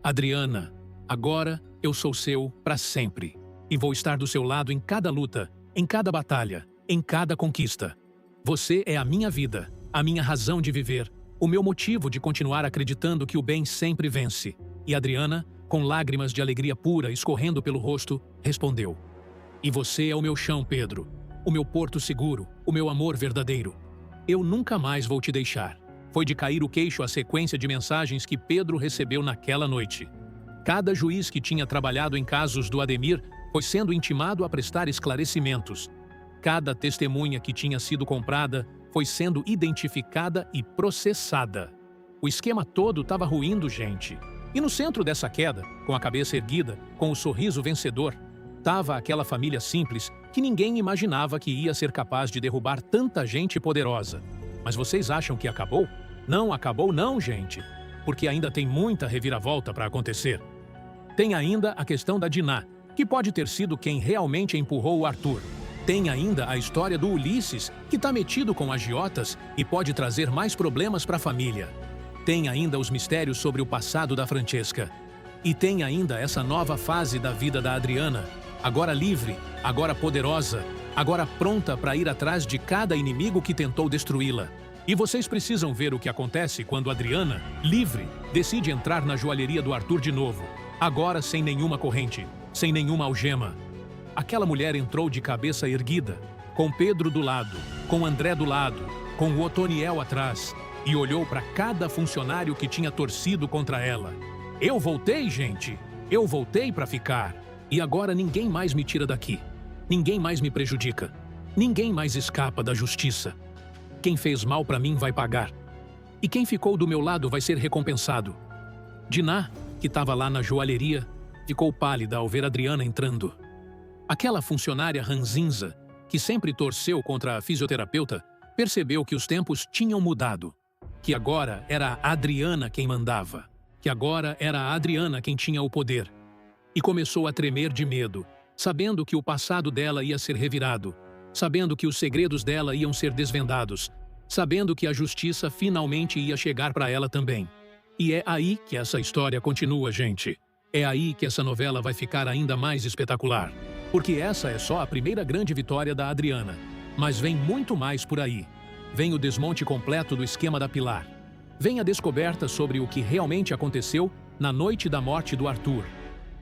"Adriana, agora eu sou seu para sempre, e vou estar do seu lado em cada luta, em cada batalha, em cada conquista. Você é a minha vida, a minha razão de viver, o meu motivo de continuar acreditando que o bem sempre vence." E Adriana, com lágrimas de alegria pura escorrendo pelo rosto, respondeu: "E você é o meu chão, Pedro, o meu porto seguro, o meu amor verdadeiro. Eu nunca mais vou te deixar." Foi de cair o queixo a sequência de mensagens que Pedro recebeu naquela noite. Cada juiz que tinha trabalhado em casos do Ademir foi sendo intimado a prestar esclarecimentos. Cada testemunha que tinha sido comprada foi sendo identificada e processada. O esquema todo estava ruindo, gente. E no centro dessa queda, com a cabeça erguida, com o sorriso vencedor, estava aquela família simples que ninguém imaginava que ia ser capaz de derrubar tanta gente poderosa. Mas vocês acham que acabou? Não acabou não, gente. Porque ainda tem muita reviravolta para acontecer. Tem ainda a questão da Diná, que pode ter sido quem realmente empurrou o Arthur. Tem ainda a história do Ulisses, que está metido com agiotas e pode trazer mais problemas para a família. Tem ainda os mistérios sobre o passado da Francesca. E tem ainda essa nova fase da vida da Adriana, agora livre, agora poderosa, agora pronta para ir atrás de cada inimigo que tentou destruí-la. E vocês precisam ver o que acontece quando Adriana, livre, decide entrar na joalheria do Arthur de novo, agora sem nenhuma corrente, sem nenhuma algema. Aquela mulher entrou de cabeça erguida, com Pedro do lado, com André do lado, com o Otoniel atrás, e olhou para cada funcionário que tinha torcido contra ela. "Eu voltei, gente! Eu voltei para ficar! E agora ninguém mais me tira daqui. Ninguém mais me prejudica. Ninguém mais escapa da justiça. Quem fez mal para mim vai pagar. E quem ficou do meu lado vai ser recompensado. Diná, que estava lá na joalheria, ficou pálida ao ver Adriana entrando. Aquela funcionária ranzinza, que sempre torceu contra a fisioterapeuta, percebeu que os tempos tinham mudado. Que agora era a Adriana quem mandava. Que agora era a Adriana quem tinha o poder. E começou a tremer de medo, sabendo que o passado dela ia ser revirado, sabendo que os segredos dela iam ser desvendados, sabendo que a justiça finalmente ia chegar para ela também. E é aí que essa história continua, gente. É aí que essa novela vai ficar ainda mais espetacular. Porque essa é só a primeira grande vitória da Adriana. Mas vem muito mais por aí. Vem o desmonte completo do esquema da Pilar. Vem a descoberta sobre o que realmente aconteceu na noite da morte do Arthur.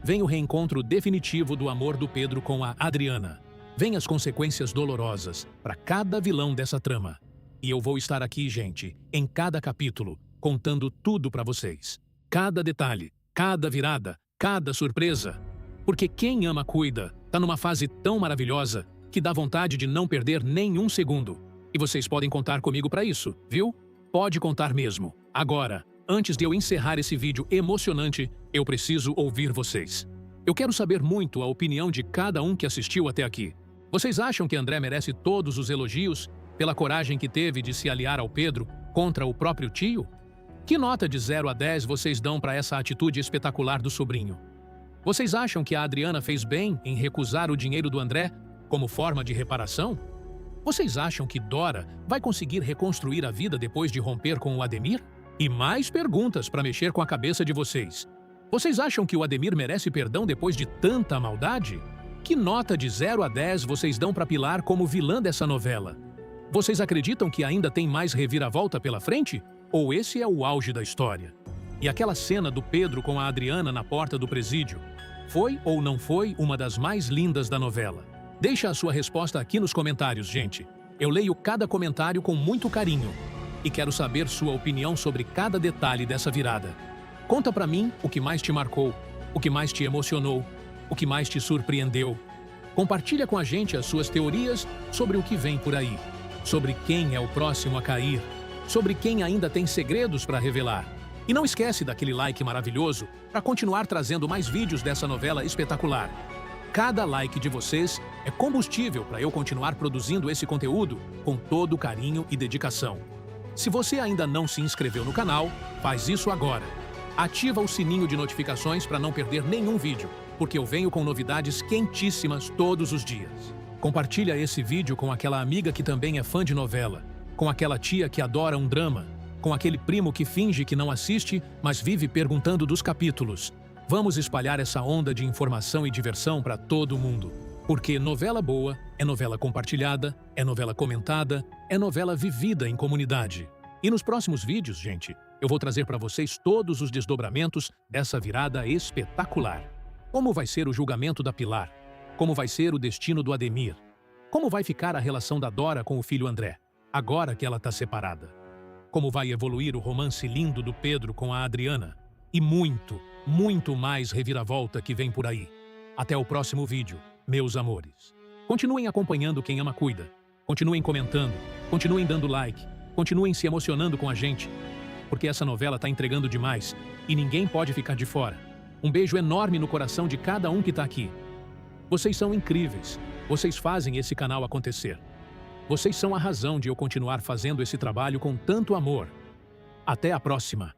Vem o reencontro definitivo do amor do Pedro com a Adriana. Vem as consequências dolorosas para cada vilão dessa trama. E eu vou estar aqui, gente, em cada capítulo, contando tudo para vocês. Cada detalhe, cada virada, cada surpresa. Porque quem ama cuida, tá numa fase tão maravilhosa que dá vontade de não perder nenhum segundo. E vocês podem contar comigo para isso, viu? Pode contar mesmo. Agora, antes de eu encerrar esse vídeo emocionante, eu preciso ouvir vocês. Eu quero saber muito a opinião de cada um que assistiu até aqui. Vocês acham que André merece todos os elogios pela coragem que teve de se aliar ao Pedro contra o próprio tio? Que nota de 0 a 10 vocês dão para essa atitude espetacular do sobrinho? Vocês acham que a Adriana fez bem em recusar o dinheiro do André como forma de reparação? Vocês acham que Dora vai conseguir reconstruir a vida depois de romper com o Ademir? E mais perguntas para mexer com a cabeça de vocês. Vocês acham que o Ademir merece perdão depois de tanta maldade? Que nota de 0 a 10 vocês dão para Pilar como vilã dessa novela? Vocês acreditam que ainda tem mais reviravolta pela frente? Ou esse é o auge da história? E aquela cena do Pedro com a Adriana na porta do presídio, foi ou não foi uma das mais lindas da novela? Deixa a sua resposta aqui nos comentários, gente. Eu leio cada comentário com muito carinho e quero saber sua opinião sobre cada detalhe dessa virada. Conta pra mim o que mais te marcou, o que mais te emocionou, o que mais te surpreendeu. Compartilha com a gente as suas teorias sobre o que vem por aí, sobre quem é o próximo a cair, sobre quem ainda tem segredos para revelar. E não esquece daquele like maravilhoso para continuar trazendo mais vídeos dessa novela espetacular. Cada like de vocês é combustível para eu continuar produzindo esse conteúdo com todo carinho e dedicação. Se você ainda não se inscreveu no canal, faz isso agora. Ativa o sininho de notificações para não perder nenhum vídeo, porque eu venho com novidades quentíssimas todos os dias. Compartilha esse vídeo com aquela amiga que também é fã de novela, com aquela tia que adora um drama, com aquele primo que finge que não assiste, mas vive perguntando dos capítulos. Vamos espalhar essa onda de informação e diversão para todo mundo. Porque novela boa é novela compartilhada, é novela comentada, é novela vivida em comunidade. E nos próximos vídeos, gente, eu vou trazer para vocês todos os desdobramentos dessa virada espetacular. Como vai ser o julgamento da Pilar? Como vai ser o destino do Ademir? Como vai ficar a relação da Dora com o filho André, agora que ela está separada? Como vai evoluir o romance lindo do Pedro com a Adriana? E muito, muito mais reviravolta que vem por aí. Até o próximo vídeo, meus amores. Continuem acompanhando Quem Ama Cuida. Continuem comentando, continuem dando like, continuem se emocionando com a gente, porque essa novela tá entregando demais e ninguém pode ficar de fora. Um beijo enorme no coração de cada um que tá aqui. Vocês são incríveis. Vocês fazem esse canal acontecer. Vocês são a razão de eu continuar fazendo esse trabalho com tanto amor. Até a próxima!